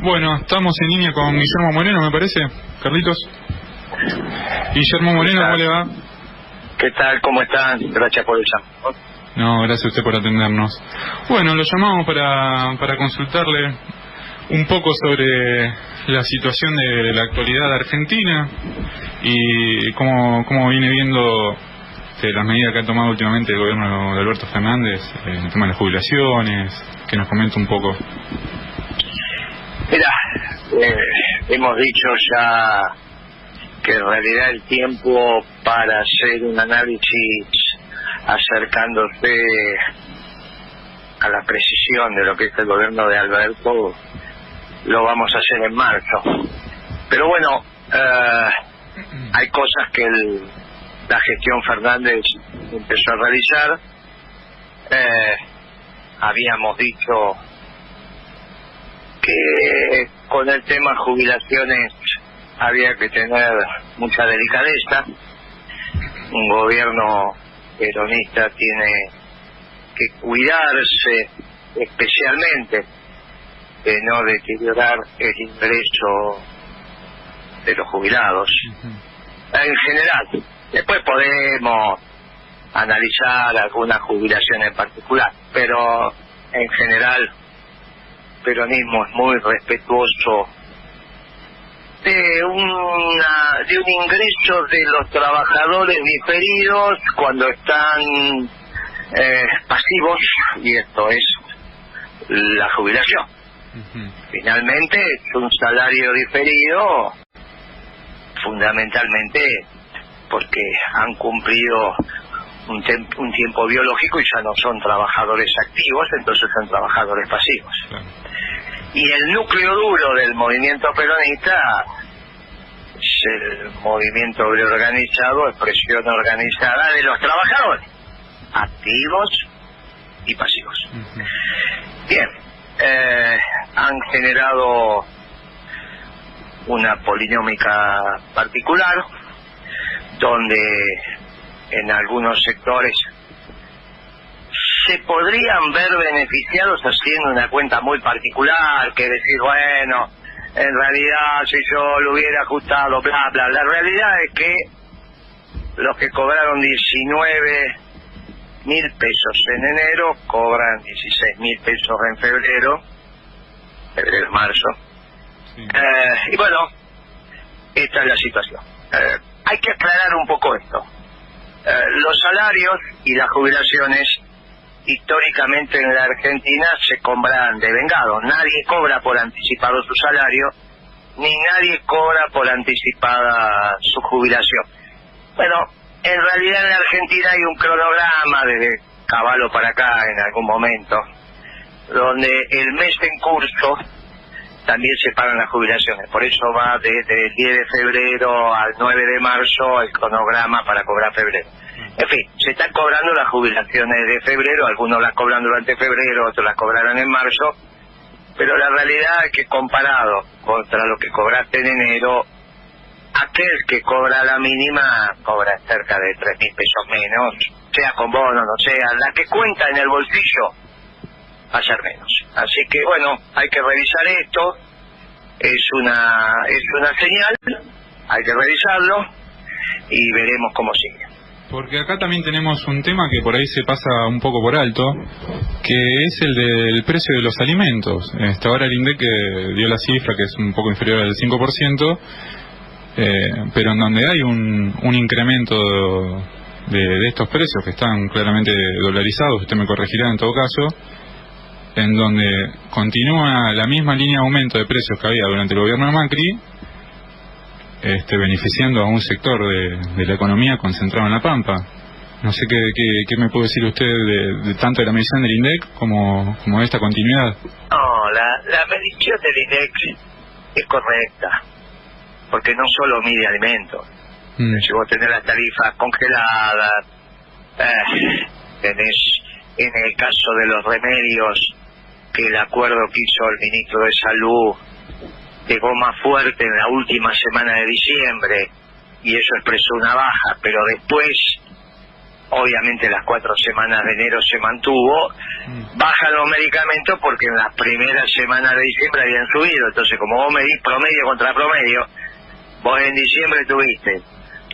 Bueno, estamos en línea con Guillermo Moreno, me parece, Carlitos. Guillermo Moreno, ¿cómo le va? ¿Qué tal? ¿Cómo están? Gracias por el llamado. No, gracias a usted por atendernos. Bueno, lo llamamos para consultarle un poco sobre la situación de la actualidad de Argentina y cómo viene viendo las medidas que ha tomado últimamente el gobierno de Alberto Fernández, el tema de las jubilaciones, que nos comente un poco. Mira, hemos dicho ya que en realidad el tiempo para hacer un análisis acercándose a la precisión de lo que es el gobierno de Alberto lo vamos a hacer en marzo. Pero bueno, hay cosas que la gestión Fernández empezó a realizar. Habíamos dicho que con el tema jubilaciones había que tener mucha delicadeza. Un gobierno peronista tiene que cuidarse especialmente de no deteriorar el ingreso de los jubilados en general. Después podemos analizar alguna jubilación en particular, pero en general el peronismo es muy respetuoso de un ingreso de los trabajadores diferidos cuando están pasivos, y esto es la jubilación. Finalmente es un salario diferido fundamentalmente porque han cumplido un tiempo biológico y ya no son trabajadores activos, entonces son trabajadores pasivos. Y el núcleo duro del movimiento peronista es el movimiento obrero organizado, expresión organizada de los trabajadores, activos y pasivos. Bien, han generado una polinómica particular, donde en algunos sectores se podrían ver beneficiados haciendo una cuenta muy particular, que decir, bueno, en realidad si yo lo hubiera ajustado, bla, bla. La realidad es que los que cobraron 19.000 pesos en enero cobran 16.000 pesos en febrero, marzo. Sí. Y bueno, esta es la situación. Hay que aclarar un poco esto. Los salarios y las jubilaciones históricamente en la Argentina se cobran devengados. Nadie cobra por anticipado su salario, ni nadie cobra por anticipada su jubilación. Bueno, en realidad en la Argentina hay un cronograma desde Caballo para acá en algún momento, donde el mes en curso también se pagan las jubilaciones. Por eso va desde el 10 de febrero al 9 de marzo el cronograma para cobrar febrero. En fin, se están cobrando las jubilaciones de febrero, algunos las cobran durante febrero, otros las cobrarán en marzo, pero la realidad es que comparado contra lo que cobraste en enero, aquel que cobra la mínima cobra cerca de 3.000 pesos menos, sea con bono, no sea, la que cuenta en el bolsillo va a ser menos. Así que bueno, hay que revisar esto, es una señal, hay que revisarlo y veremos cómo sigue. Porque acá también tenemos un tema que por ahí se pasa un poco por alto, que es el del precio de los alimentos. Ahora el INDEC dio la cifra que es un poco inferior al 5%, pero en donde hay un incremento de estos precios que están claramente dolarizados, usted me corregirá en todo caso, en donde continúa la misma línea de aumento de precios que había durante el gobierno de Macri, beneficiando a un sector de la economía concentrado en La Pampa. No sé qué me puede decir usted de tanto de la medición del INDEC como de esta continuidad. No, la medición del INDEC es correcta, porque no solo mide alimentos. Si vos tenés las tarifas congeladas, tenés en el caso de los remedios, que el acuerdo que hizo el ministro de Salud pegó más fuerte en la última semana de diciembre y eso expresó una baja, pero después obviamente las 4 semanas de enero se mantuvo, bajan los medicamentos porque en las primeras semanas de diciembre habían subido, entonces como vos medís promedio contra promedio, vos en diciembre tuviste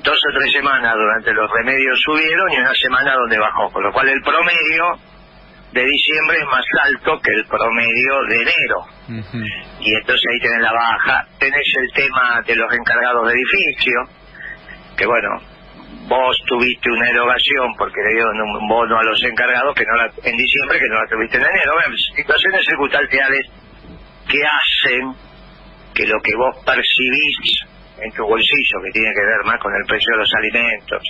2 o 3 semanas durante los remedios subieron y una semana donde bajó, con lo cual el promedio de diciembre es más alto que el promedio de enero. Y entonces ahí tenés la baja, tenés el tema de los encargados de edificio, que bueno, vos tuviste una erogación porque le dieron un bono a los encargados que no en diciembre que no la tuviste en enero. Bueno, situaciones circunstanciales que hacen que lo que vos percibís en tu bolsillo, que tiene que ver más con el precio de los alimentos,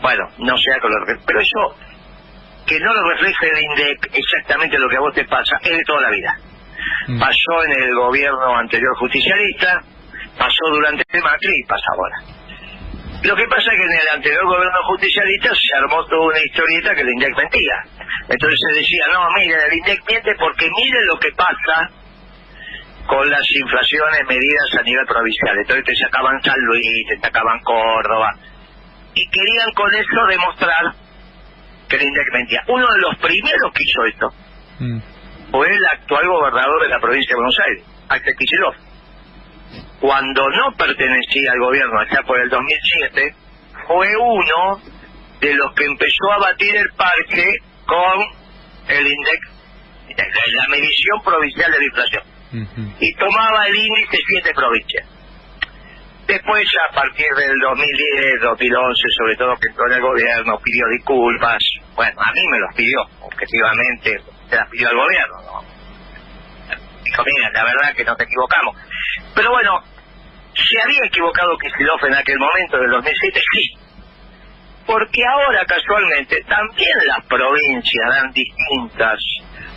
bueno, no sea con lo que... Pero eso, que no lo refleje el INDEC exactamente lo que a vos te pasa, es de toda la vida. Pasó en el gobierno anterior justicialista, pasó durante el Macri y pasa ahora. Lo que pasa es que en el anterior gobierno justicialista se armó toda una historieta que el INDEC mentía. Entonces se decía, no, mire, el INDEC miente porque mire lo que pasa con las inflaciones medidas a nivel provincial. Entonces te sacaban San Luis, te sacaban Córdoba, y querían con eso demostrar que el INDEC mentía. Uno de los primeros que hizo esto fue el actual gobernador de la provincia de Buenos Aires, Axel Kicillof. Cuando no pertenecía al gobierno, allá por el 2007, fue uno de los que empezó a batir el parche con el INDEC, la medición provincial de la inflación, y tomaba el índice 7 provincias. Después, a partir del 2010, 2011, sobre todo que entró en el gobierno, pidió disculpas. Bueno, a mí me los pidió, objetivamente, se las pidió al gobierno, ¿no? Dijo, mira, la verdad que nos equivocamos. Pero bueno, ¿se había equivocado Kicillof en aquel momento del 2007? Sí. Porque ahora, casualmente, también las provincias dan distintas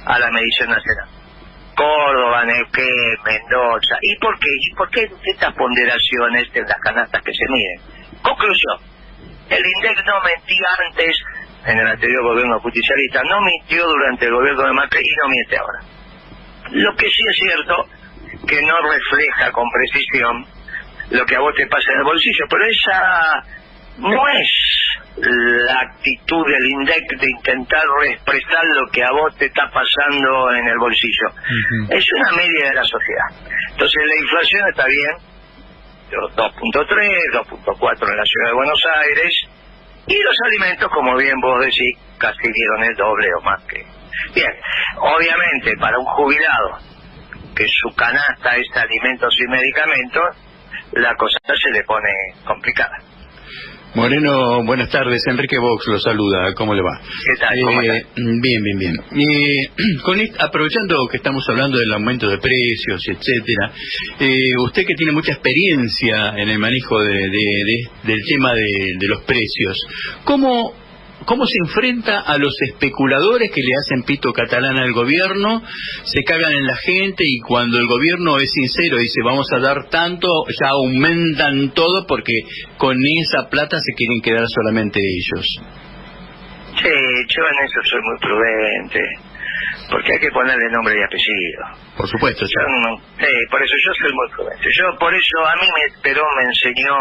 a la medición nacional. Córdoba, Neuquén, Mendoza. ¿Y por qué? ¿Y por qué estas ponderaciones en las canastas que se miden? Conclusión. El INDEC no mentía antes, en el anterior gobierno justicialista, no mintió durante el gobierno de Macri y no miente ahora. Lo que sí es cierto, que no refleja con precisión lo que a vos te pasa en el bolsillo, pero esa no es la actitud del INDEC de intentar expresar lo que a vos te está pasando en el bolsillo. Es una media de la sociedad. Entonces la inflación está bien, 2.3, 2.4 en la ciudad de Buenos Aires, y los alimentos, como bien vos decís, casi dieron el doble o más que... Bien, obviamente para un jubilado que su canasta es alimentos y medicamentos, la cosa se le pone complicada. Moreno, buenas tardes. Enrique Vox lo saluda. ¿Cómo le va? ¿Qué tal? ¿Cómo está? Bien. Aprovechando que estamos hablando del aumento de precios, etcétera, usted que tiene mucha experiencia en el manejo del tema de los precios, ¿cómo se enfrenta a los especuladores que le hacen pito catalán al gobierno, se cagan en la gente y cuando el gobierno es sincero dice vamos a dar tanto, ya aumentan todo porque con esa plata se quieren quedar solamente ellos? Sí, yo en eso soy muy prudente, porque hay que ponerle nombre y apellido. Por supuesto. Por eso yo soy muy prudente. Por eso a mí Perón me enseñó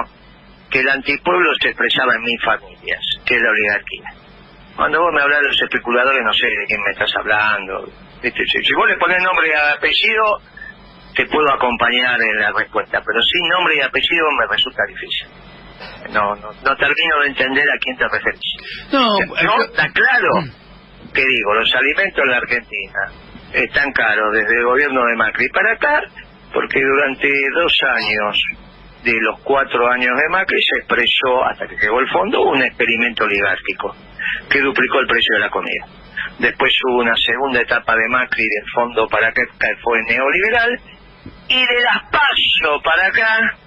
que el antipueblo se expresaba en mis familias, que es la oligarquía. Cuando vos me hablas de los especuladores, no sé de quién me estás hablando. Si vos le pones nombre y apellido, te puedo acompañar en la respuesta, pero sin nombre y apellido me resulta difícil. No termino de entender a quién te referís. No, está claro que digo, los alimentos en la Argentina están caros desde el gobierno de Macri para acá, porque durante 2 años de los 4 años de Macri se expresó, hasta que llegó el fondo, un experimento oligárquico que duplicó el precio de la comida. Después hubo una segunda etapa de Macri del fondo para acá, que fue neoliberal, y de las PASO para acá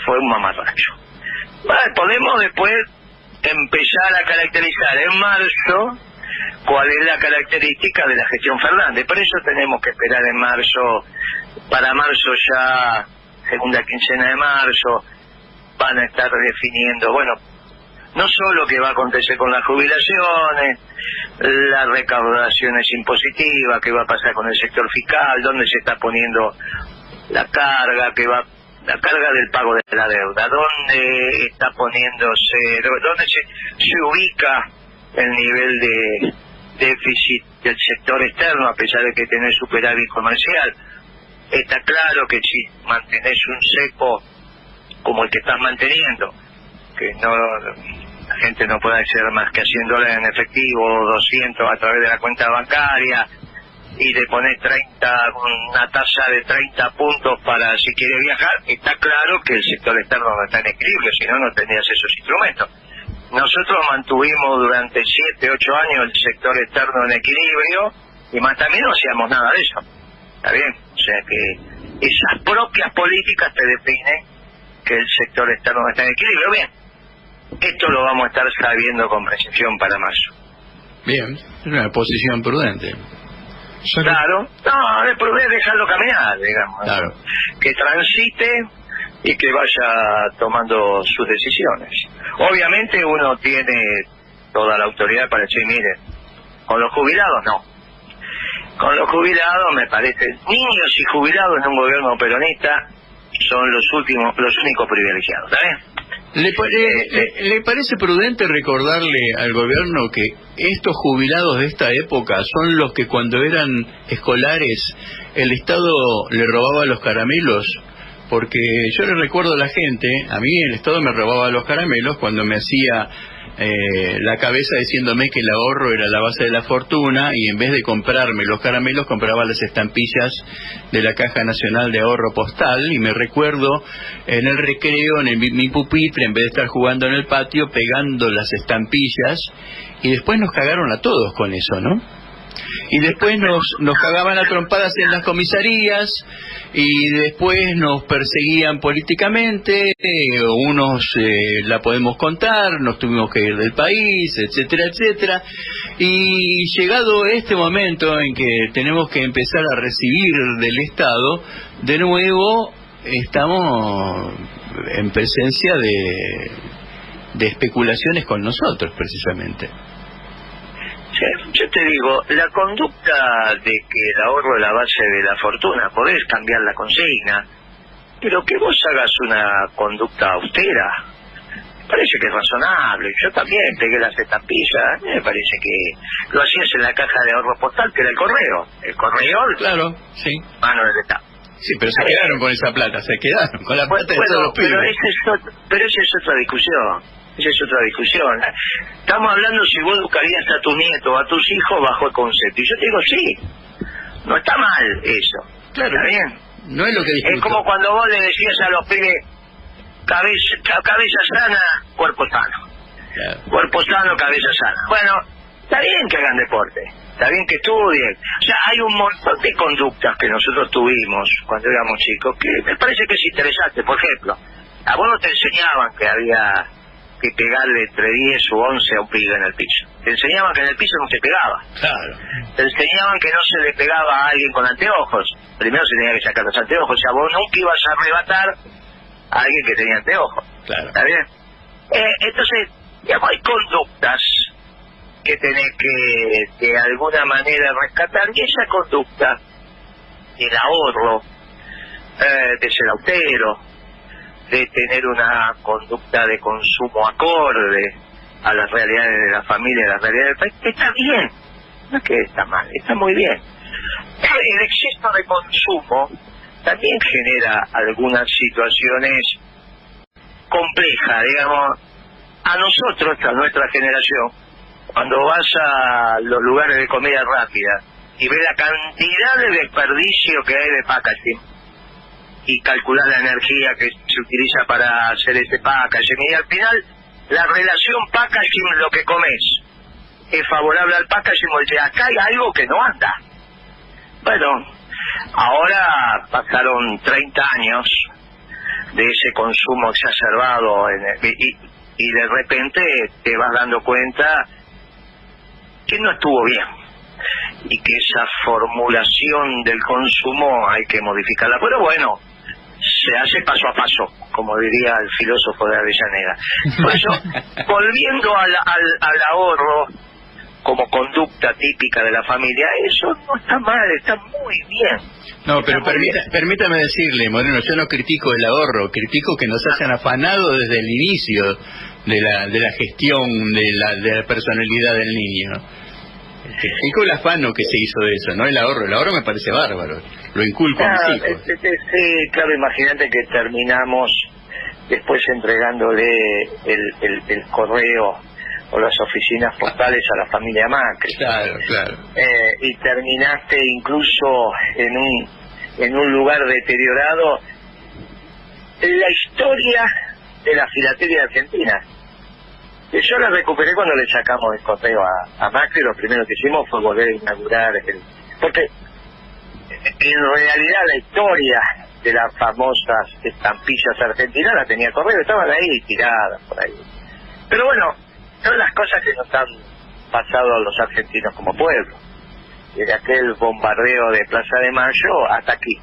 fue un mamarracho. Podemos después empezar a caracterizar en marzo cuál es la característica de la gestión Fernández. Por eso tenemos que esperar en marzo. Para marzo ya, segunda quincena de marzo, van a estar definiendo, bueno, no solo qué va a acontecer con las jubilaciones, las recaudaciones impositivas, qué va a pasar con el sector fiscal, dónde se está poniendo la carga, qué va la carga del pago de la deuda, dónde está poniéndose, dónde se ubica el nivel de déficit del sector externo, a pesar de que tenés superávit comercial. Está claro que si mantenés un cepo como el que estás manteniendo, que no, la gente no puede acceder más que a $100 en efectivo, 200 a través de la cuenta bancaria, y le pones una tasa de 30 puntos para si quiere viajar, está claro que el sector externo no está en equilibrio, si no, no tendrías esos instrumentos. Nosotros mantuvimos durante 7, 8 años el sector externo en equilibrio, y más también no hacíamos nada de eso. ¿Está bien? O sea que esas propias políticas te definen que el sector externo no está en equilibrio. Bien, esto lo vamos a estar sabiendo con precisión para marzo. Bien, es una posición prudente. Claro, no, es prudente dejarlo caminar, digamos. Claro. Que transite y que vaya tomando sus decisiones. Obviamente uno tiene toda la autoridad para decir, mire, con los jubilados no. Con los jubilados me parece, niños y jubilados en un gobierno peronista son los únicos privilegiados, ¿está bien? ¿Le parece prudente recordarle al gobierno que estos jubilados de esta época son los que cuando eran escolares el Estado le robaba los caramelos? Porque yo le recuerdo a la gente, a mí el Estado me robaba los caramelos cuando me hacía la cabeza diciéndome que el ahorro era la base de la fortuna, y en vez de comprarme los caramelos compraba las estampillas de la Caja Nacional de Ahorro Postal. Y me recuerdo en el recreo, en mi pupitre, en vez de estar jugando en el patio, pegando las estampillas, y después nos cagaron a todos con eso, ¿no? Y después nos cagaban a trompadas en las comisarías, y después nos perseguían políticamente, unos la podemos contar, nos tuvimos que ir del país, etcétera, etcétera. Y llegado este momento en que tenemos que empezar a recibir del Estado, de nuevo estamos en presencia de especulaciones con nosotros, precisamente. Yo te digo, la conducta de que el ahorro es la base de la fortuna, podés cambiar la consigna, pero que vos hagas una conducta austera, parece que es razonable. Yo también pegué las estampillas, me parece que lo hacías en la caja de ahorro postal, que era el correo. El correo, claro, sí, mano del Estado. Sí, pero se quedaron con esa plata, se quedaron con la plata de todos los pibes. Pero esa es otra discusión. Esa es otra discusión. Estamos hablando si vos educarías a tus nietos o a tus hijos bajo el concepto. Y yo te digo, sí, no está mal eso. Claro, ¿está bien? No es lo que discuto. Es como cuando vos le decías a los pibes, cabeza sana, cuerpo sano. Claro. Cuerpo sano, cabeza sana. Bueno, está bien que hagan deporte, está bien que estudien. O sea, hay un montón de conductas que nosotros tuvimos cuando éramos chicos que me parece que es interesante. Por ejemplo, a vos no te enseñaban que había que pegarle entre 10 o 11 a un pibe en el piso. Te enseñaban que en el piso no se pegaba. Claro. Te enseñaban que no se le pegaba a alguien con anteojos. Primero se tenía que sacar los anteojos. O sea, vos nunca ibas a arrebatar a alguien que tenía anteojos. Claro. ¿Está bien? Entonces, digamos, hay conductas que tenés que de alguna manera rescatar, y esa conducta del ahorro, de ser austero, de tener una conducta de consumo acorde a las realidades de la familia, a las realidades del país, está bien, no es que está mal, está muy bien. El exceso de consumo también genera algunas situaciones complejas, digamos. A nosotros, a nuestra generación, cuando vas a los lugares de comida rápida y ves la cantidad de desperdicio que hay de packaging, y calcular la energía que se utiliza para hacer ese packaging, y al final la relación packaging, lo que comes, es favorable al packaging, porque acá hay algo que no anda. Bueno, ahora pasaron 30 años de ese consumo exacerbado y de repente te vas dando cuenta que no estuvo bien y que esa formulación del consumo hay que modificarla. Pero bueno, se hace paso a paso, como diría el filósofo de Avellaneda. Por eso, volviendo al ahorro como conducta típica de la familia, eso no está mal, está muy bien. No, pero permítame decirle, Moreno, yo no critico el ahorro, critico que nos hayan afanado desde el inicio de la gestión de la personalidad del niño. Critico el afano que se hizo de eso, no el ahorro me parece bárbaro, lo inculco a mis hijos. Sí, claro, imagínate que terminamos después entregándole el correo o las oficinas postales a la familia Macri. Claro. Y terminaste incluso en un lugar deteriorado. La historia de la filatelia argentina. Yo la recuperé cuando le sacamos el correo a Macri. Lo primero que hicimos fue volver a inaugurar porque en realidad la historia de las famosas estampillas argentinas la tenía correo, estaban ahí tiradas por ahí. Pero bueno, son las cosas que nos han pasado a los argentinos como pueblo, desde aquel bombardeo de Plaza de Mayo hasta aquí.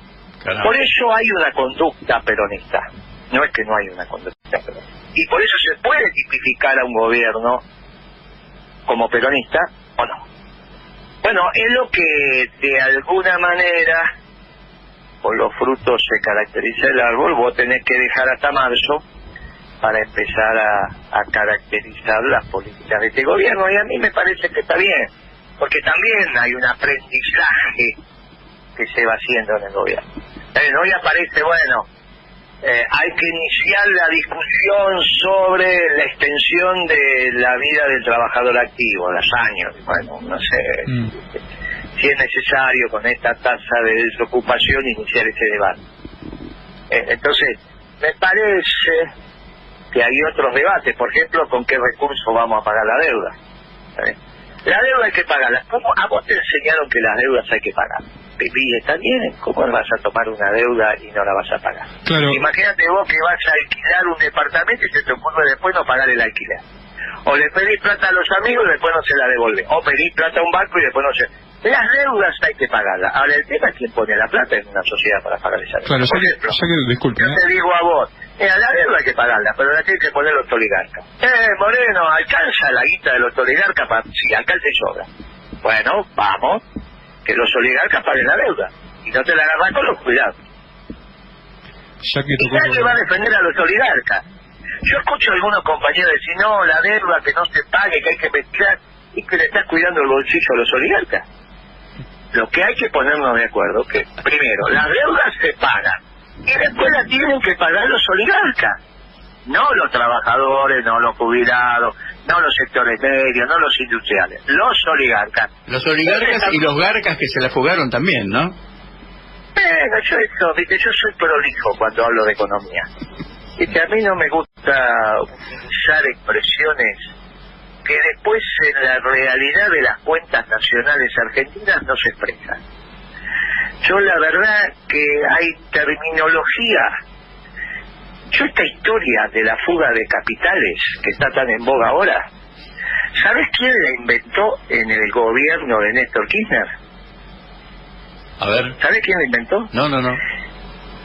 Caramba. Por eso hay una conducta peronista, no es que no hay una conducta peronista, y por eso se puede tipificar a un gobierno como peronista o no. Bueno, es lo que de alguna manera, por los frutos se caracteriza el árbol. Vos tenés que dejar hasta marzo para empezar a caracterizar las políticas de este gobierno, y a mí me parece que está bien, porque también hay un aprendizaje que se va haciendo en el gobierno. Hoy aparece, hay que iniciar la discusión sobre la extensión de la vida del trabajador activo, los años, no sé si es necesario con esta tasa de desocupación iniciar ese debate. Entonces, me parece que hay otros debates, por ejemplo, con qué recursos vamos a pagar la deuda. La deuda hay que pagarla. ¿Cómo? A vos te enseñaron que las deudas hay que pagar. Y está bien, ¿cómo vas a tomar una deuda y no la vas a pagar? Claro. Imagínate vos que vas a alquilar un departamento y se te ocurre después no pagar el alquiler. O le pedís plata a los amigos y después no se la devolvés. O pedís plata a un banco y después no se... Las deudas hay que pagarlas. Ahora, el tema es quién pone la plata en una sociedad para pagar esa deuda. Claro, por ejemplo, disculpe. yo te digo a vos, la deuda hay que pagarla, pero la tienen que poner los oligarcas. Moreno, ¿alcanza la guita de los oligarcas? Sí, alcanza y sobra. Bueno, vamos, que los oligarcas paguen la deuda. Y no te la agarras con los cuidados. ¿Y nadie va a defender a los oligarcas? Yo escucho a algunos compañeros decir, no, la deuda que no se pague, que hay que investigar, y que le estás cuidando el bolsillo a los oligarcas. Lo que hay que ponernos de acuerdo, que primero, las deudas se pagan, y después las tienen que pagar los oligarcas. No los trabajadores, no los jubilados, no los sectores medios, no los industriales, los oligarcas. Los oligarcas y los garcas que se la fugaron también, ¿no? Bueno, yo soy prolijo cuando hablo de economía. A mí no me gusta utilizar expresiones que después en la realidad de las cuentas nacionales argentinas no se expresan. Yo la verdad que hay terminología. Yo esta historia de la fuga de capitales que está tan en boga ahora, ¿sabes quién la inventó en el gobierno de Néstor Kirchner? A ver. ¿Sabes quién la inventó? No.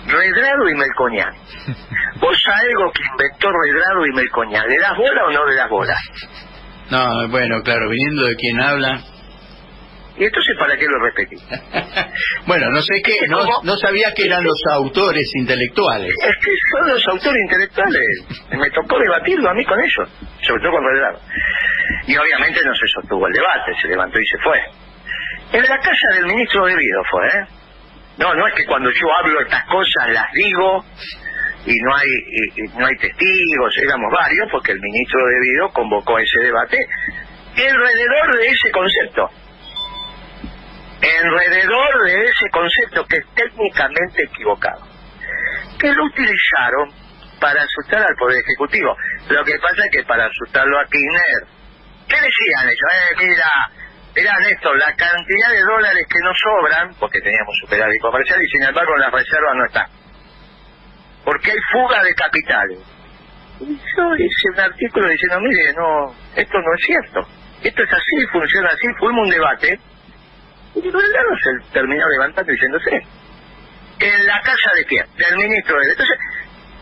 Redrado y Melconian. ¿Vos sabés algo que inventó Redrado y Melconian? ¿Le das bola o no le das bola? No, bueno, claro, viniendo de quien habla. ¿Y entonces para qué lo repetí? Bueno, no sé qué, no sabía que eran los autores intelectuales. Es que son los autores intelectuales. Me tocó debatirlo a mí con ellos, sobre todo con Redrado. Y obviamente no se sostuvo el debate, se levantó y se fue. En la casa del ministro de Vido fue, No es que cuando yo hablo estas cosas las digo y no hay testigos, éramos varios, porque el ministro de Vido convocó ese debate alrededor de ese concepto. Alrededor de ese concepto que es técnicamente equivocado. Que lo utilizaron para asustar al Poder Ejecutivo. Lo que pasa es que para asustarlo a Kirchner, ¿qué decían ellos? Mirá, Néstor, la cantidad de dólares que nos sobran, porque teníamos superávit comercial y sin embargo las reservas no están. Porque hay fuga de capitales. Y yo hice un artículo diciendo, mire, no, esto no es cierto. Esto es así, funciona así. Fuimos un debate y Redrado se terminó levantando diciéndose. ¿En la casa de quién? Del ministro de... Entonces,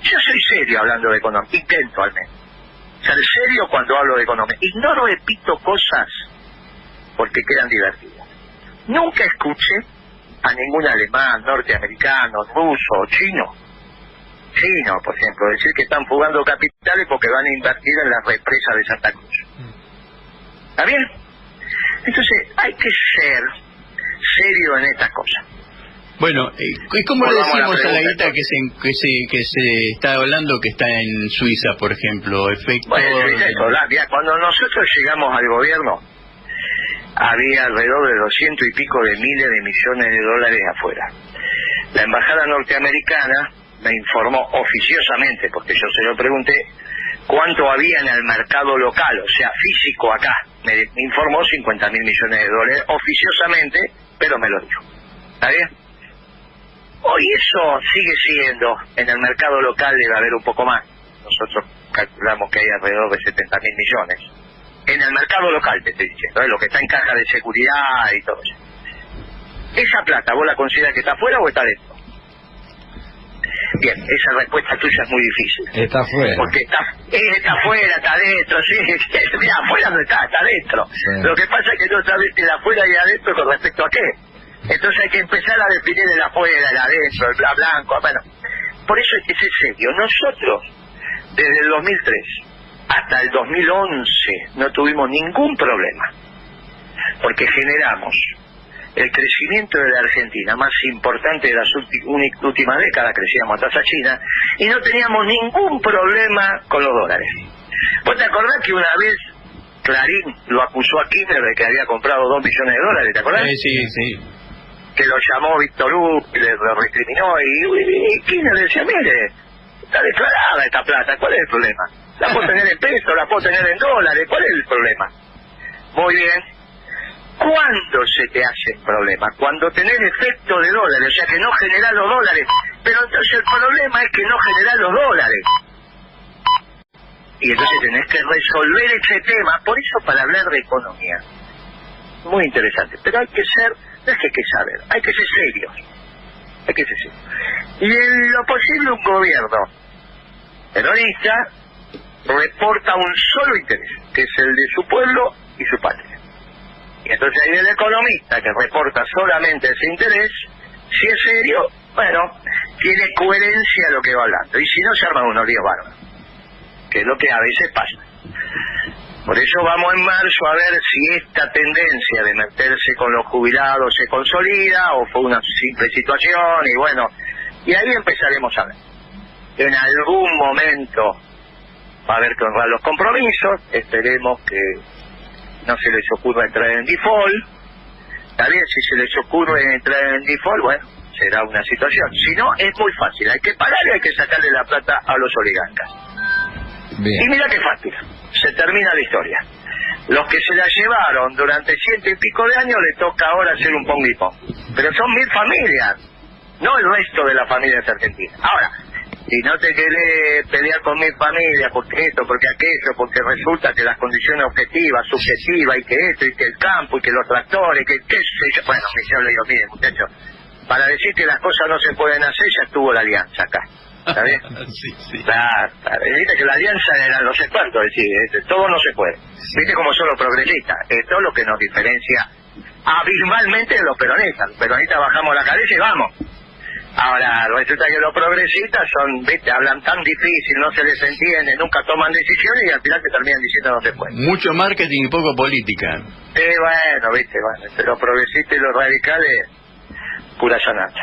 yo soy serio hablando de economía, intento al menos ser serio cuando hablo de economía, y no repito cosas porque quedan divertidas. Nunca escuché a ningún alemán, norteamericano, ruso, chino, por ejemplo, decir que están fugando capitales porque van a invertir en la represa de Santa Cruz. ¿Está bien? Entonces, hay que ser serio en estas cosas. Bueno, ¿y cómo le decimos a la guita que se está hablando que está en Suiza, por ejemplo? Bueno, cuando nosotros llegamos al gobierno, había alrededor de 200 y pico de miles de millones de dólares afuera. La embajada norteamericana me informó oficiosamente, porque yo se lo pregunté, cuánto había en el mercado local, o sea, físico acá. Me informó 50.000 millones de dólares oficiosamente, pero me lo dijo. ¿Está bien? Hoy eso sigue siendo, en el mercado local debe haber un poco más. Nosotros calculamos que hay alrededor de 70.000 millones. En el mercado local, te estoy diciendo, lo que está en caja de seguridad y todo eso. ¿Esa plata vos la consideras que está afuera o está dentro? Bien, esa respuesta tuya es muy difícil. Está afuera. Porque está afuera, está adentro, sí. Mira, afuera no está adentro. Sí. Lo que pasa es que no sabes que el afuera y el adentro con respecto a qué. Entonces hay que empezar a definir el afuera, el adentro, el blanco. Bueno, por eso hay que ser serio. Nosotros, desde el 2003 hasta el 2011, no tuvimos ningún problema. Porque generamos el crecimiento de la Argentina más importante de las últimas décadas, crecíamos a tasa china, y no teníamos ningún problema con los dólares. ¿Vos te acordás que una vez Clarín lo acusó a Kirchner de que había comprado 2 millones de dólares? ¿Te acordás? Sí. Que lo llamó Víctor Hugo y le recriminó, y Kirchner decía, mire, está declarada esta plata, ¿cuál es el problema? La puedo tener en pesos, la puedo tener en dólares, ¿cuál es el problema? Muy bien. ¿Cuándo se te hace el problema? Cuando tenés efecto de dólares, o sea que no generás los dólares. Pero entonces el problema es que no generás los dólares. Y entonces tenés que resolver ese tema. Por eso, para hablar de economía, muy interesante. Pero hay que ser, no es que hay que saber, hay que ser serios. Hay que ser serios. Y en lo posible un gobierno peronista reporta un solo interés, que es el de su pueblo y su patria. Y entonces ahí el economista que reporta solamente ese interés, si es serio, bueno, tiene coherencia a lo que va hablando. Y si no, se arman unos líos bárbaros, que es lo que a veces pasa. Por eso vamos en marzo a ver si esta tendencia de meterse con los jubilados se consolida o fue una simple situación, y bueno, y ahí empezaremos a ver. En algún momento va a haber que honrar los compromisos, esperemos que no se les ocurra entrar en default. Está bien, si se les ocurre entrar en default, bueno, será una situación. Si no, es muy fácil, hay que parar y hay que sacarle la plata a los oligarcas. Bien. Y mira qué fácil, se termina la historia. Los que se la llevaron durante 100 y pico de años les toca ahora hacer un pong y pong. Pero son 1000 familias, no el resto de las familias argentinas. Ahora, si no te querés pelear con 1000 familias, porque esto, porque aquello, porque resulta que las condiciones objetivas, subjetivas, y que esto, y que el campo, y que los tractores, que qué sé yo. Bueno, yo le digo, miren, muchachos, para decir que las cosas no se pueden hacer, ya estuvo la alianza acá. ¿Está bien? Sí. Claro, viste que la alianza era no sé cuánto, decir, todo no se puede. Viste como son los progresistas, esto es lo que nos diferencia abismalmente de los peronistas. Los peronistas bajamos la cabeza y vamos. Ahora, resulta que los progresistas son, viste, hablan tan difícil, no se les entiende, nunca toman decisiones y al final te terminan diciendo no se puede. Mucho marketing y poco política. Bueno, viste, los progresistas y los radicales, pura sanata.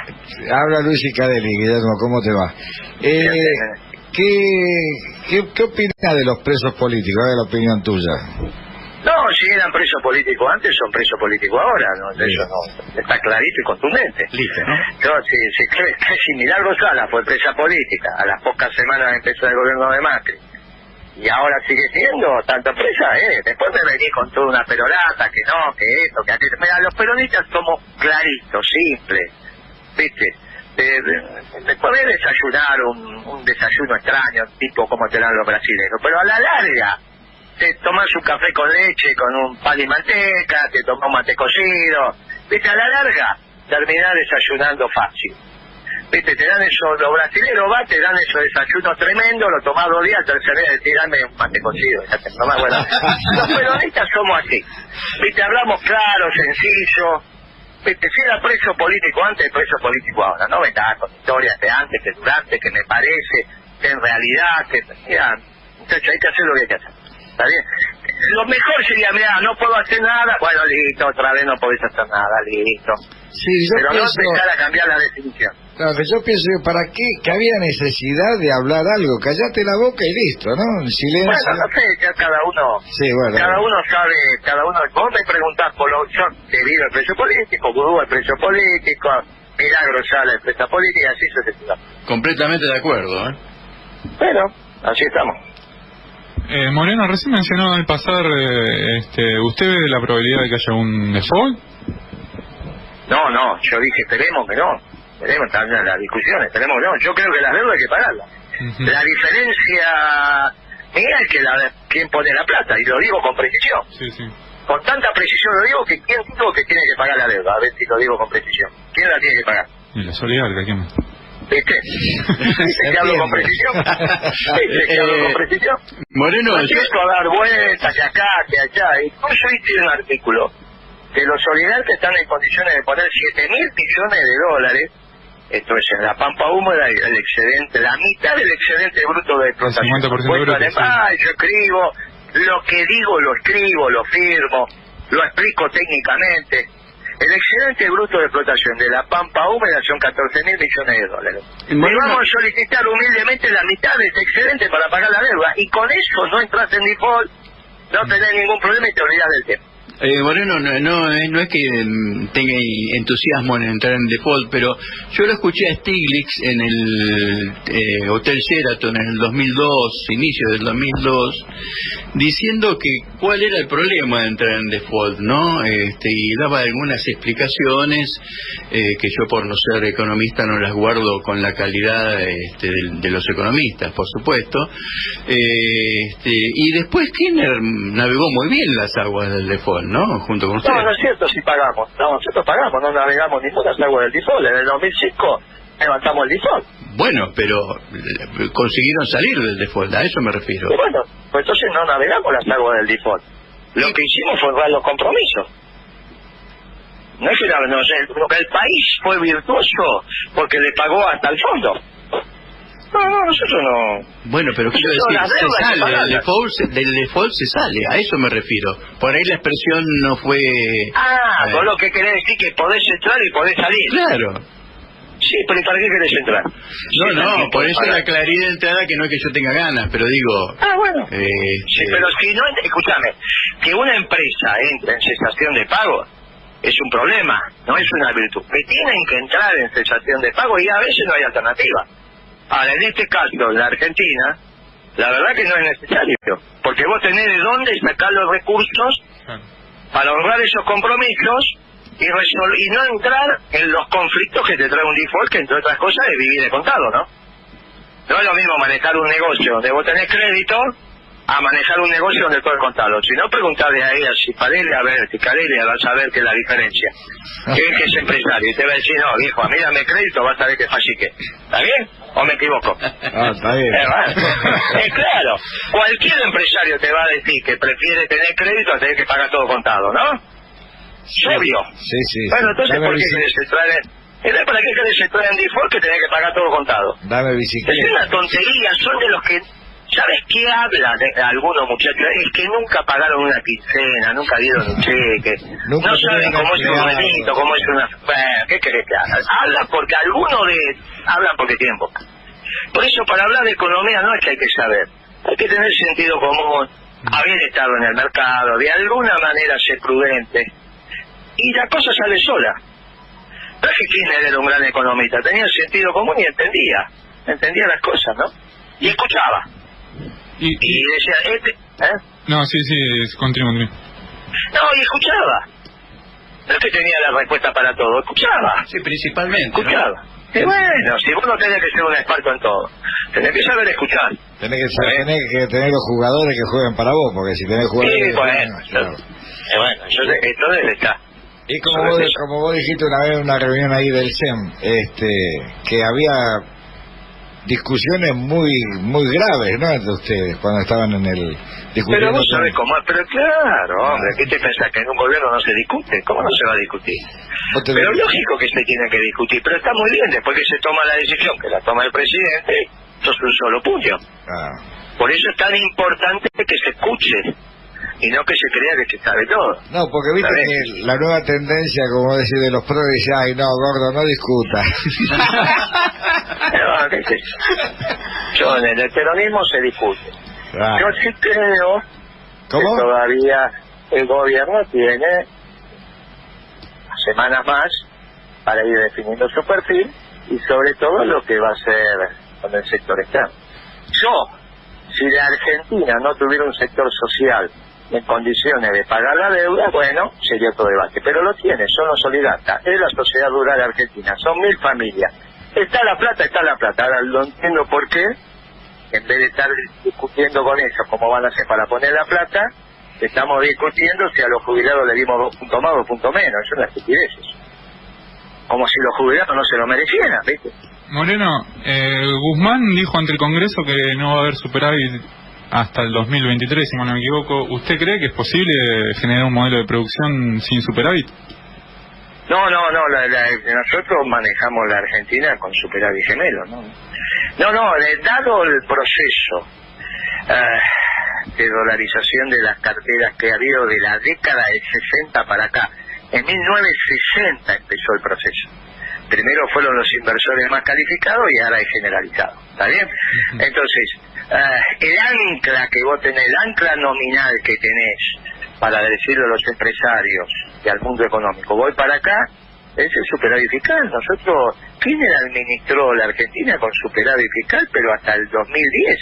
Habla Luis Icarelli, Guillermo, ¿cómo te va? ¿Qué opinas de los presos políticos? A ver la opinión tuya. No, si eran presos políticos antes, son presos políticos ahora, ¿no? Eso no, está clarito y contundente. Listo, ¿no? Si Milagro Sala fue presa política, a las pocas semanas empezó el gobierno de Macri, y ahora sigue siendo tanto presa, después me vení con toda una perorata, que no, que esto, que aquello. Mira, los peronistas somos claritos, simples, ¿viste? Después de desayunar un desayuno extraño, tipo como te dan los brasileños, pero a la larga te tomas un café con leche, con un pan y manteca, te tomas un mate cocido, viste, a la larga terminás desayunando fácil. Viste, te dan eso, los brasileños te dan esos desayunos tremendos, lo tomás 2 días, al tercer día decís, dame un mate cocido, ya te tomás, bueno. Los peronistas somos así, viste, hablamos claro, sencillo, viste, si era preso político antes, preso político ahora, no vengas con historias de antes, que durante, que me parece, que en realidad, que, mira, muchachos, hay que hacer lo que hay que hacer, ¿está bien? Lo mejor sería, mira, no puedo hacer nada, bueno, listo, otra vez no podés hacer nada, listo. Sí, yo pero pienso, no empezar a cambiar la definición. claro, que yo pienso que para qué que había necesidad de hablar algo, callate la boca y listo, ¿no? En silencio. Bueno, no sé, ya cada uno, sí, bueno, cada uno sabe, vos me preguntás por lo yo que vivo el precio político, Gurú el precio político, Milagro Sala el precio político, y así sucesivamente. Completamente de acuerdo, ¿eh? Bueno, así estamos. Moreno, recién mencionó al pasar, ¿usted ve la probabilidad de que haya un default? No, yo dije, esperemos que no. Esperemos, están las discusiones, esperemos que no. Yo creo que las deudas hay que pagarlas. La diferencia mía es que quién pone la plata, y lo digo con precisión. Sí. Con tanta precisión lo digo que quién digo que tiene que pagar la deuda, a ver si lo digo con precisión. ¿Quién la tiene que pagar? Y la solidaridad, ¿quién más? ¿Viste? ¿Viste que hablo con precisión? ¿Viste que hablo con precisión? Moreno, no empiezo a dar vueltas, que acá, que allá. Incluso hoy tiene un artículo que los solidares están en condiciones de poner 7.000 millones de dólares, esto es en la pampa húmeda, el excedente, la mitad del excedente bruto de explotación. 50% bruto, sí. Yo escribo, lo que digo lo escribo, lo firmo, lo explico técnicamente. El excedente bruto de explotación de la pampa húmeda son 14.000 millones de dólares. Y vamos a solicitar humildemente la mitad de ese excedente para pagar la deuda. Y con eso no entras en default, no tenés ningún problema y te olvidás del tema. Moreno, no es que tenga entusiasmo en entrar en default, pero yo lo escuché a Stiglitz en el Hotel Sheraton en el 2002, inicio del 2002, diciendo que cuál era el problema de entrar en default, ¿no? Y daba algunas explicaciones que yo, por no ser economista, no las guardo con la calidad de los economistas, por supuesto. Y después Kirchner navegó muy bien las aguas del default, ¿no? Junto con ustedes. No es cierto si pagamos. No, nosotros pagamos, no navegamos ninguna agua del default. En el 2005 levantamos el default. Bueno, pero consiguieron salir del default, a eso me refiero. Y bueno, pues entonces no navegamos las aguas del default. Lo que hicimos fue honrar los compromisos. No es que el país fue virtuoso porque le pagó hasta el fondo. No, nosotros no. Bueno, pero quiero decir, se sale, del default se sale, a eso me refiero. Por ahí la expresión no fue... vos lo que querés decir que podés entrar y podés salir. Claro. Sí, pero ¿y para qué querés entrar? No, por eso la claridad de entrada, que no es que yo tenga ganas, pero digo... bueno. Sí, pero si no, escúchame, que una empresa entre en cesación de pago es un problema, no es una virtud. Que tienen que entrar en cesación de pago y a veces no hay alternativa. Ahora, en este caso, en la Argentina, la verdad que no es necesario, porque vos tenés de dónde sacar los recursos para honrar esos compromisos y no entrar en los conflictos que te trae un default, que entre otras cosas es vivir de contado, ¿no? No es lo mismo manejar un negocio donde vos tenés crédito a manejar un negocio donde todo es contado. Si no, preguntarle a ella, si Ciparelli, a ver, Ciparelli va a saber qué es la diferencia. Que es empresario, y te va a decir, no, viejo, a mí dame crédito, vas a ver que fallique. ¿Está bien? ¿O me equivoco? Está bien. Claro, cualquier empresario te va a decir que prefiere tener crédito a tener que pagar todo contado, ¿no? Sí. Obvio. Sí. Bueno, entonces, ¿por qué querés entrar en... ¿Para qué querés entrar en default que tenés que pagar todo contado? Dame bicicleta. Es una tontería, son de los que... ¿Sabes qué habla de algunos muchachos? Es que nunca pagaron una quincena, nunca dieron un cheque, no saben cómo es un numerito, cómo es una... Bueno, ¿qué querés que hagan? Hablan porque hablan porque tienen boca. Por eso, para hablar de economía no es que hay que saber, hay que tener sentido común, haber estado en el mercado, de alguna manera ser prudente, y la cosa sale sola. No es que Kirchner era un gran economista, tenía sentido común y entendía las cosas, ¿no? Y escuchaba. Y decía, No, sí, continúa. No, y escuchaba. No es que tenía la respuesta para todo, escuchaba. Sí, principalmente, escuchaba. ¿No? Y bueno, si vos no tenés que ser un experto en todo, tenés que saber escuchar. Tenés que tener los jugadores que jueguen para vos, porque si tenés jugadores... Sí, bueno, entonces está. Y como vos dijiste una vez en una reunión ahí del SEM, que había discusiones muy graves, ¿no?, entre ustedes cuando estaban en el discutiendo. Pero vos sabés cómo, pero claro, hombre, ¿qué te pensás? ¿Que en un gobierno no se discute? ¿Cómo no se va a discutir? Pero lógico que se tiene que discutir, pero está muy bien, después que se toma la decisión, que la toma el presidente, sos un solo puño. Por eso es tan importante que se escuche y no que se crea que se sabe todo. No, porque viste que la nueva tendencia, como decir, de los pros, dice, ay no, gordo, no discuta. No, ¿qué sé yo? En el peronismo se discute. Yo sí creo que todavía el gobierno tiene semanas más para ir definiendo su perfil y sobre todo lo que va a hacer con el sector externo. Si la Argentina no tuviera un sector social en condiciones de pagar la deuda, bueno, sería otro debate, pero lo tiene, son los oligarcas, es la sociedad rural argentina, son 1000 familias, está la plata, ahora lo entiendo por qué, en vez de estar discutiendo con ellos cómo van a hacer para poner la plata, estamos discutiendo si a los jubilados le dimos 2 puntos más, 2 puntos menos, es una estupidez eso. Como si los jubilados no se lo merecieran, ¿viste? Moreno, Guzmán dijo ante el Congreso que no va a haber superávit hasta el 2023, si no me equivoco. ¿Usted cree que es posible generar un modelo de producción sin superávit? No, nosotros manejamos la Argentina con superávit gemelo, ¿no? Dado el proceso de dolarización de las carteras que ha habido de la década de 60 para acá, en 1960 empezó el proceso. Primero fueron los inversores más calificados y ahora es generalizado, ¿está bien? Entonces, el ancla que vos tenés, el ancla nominal que tenés para decirle a los empresarios y al mundo económico, voy para acá, es el superávit fiscal. Nosotros, Kirchner administró la Argentina con superávit fiscal, pero hasta el 2010.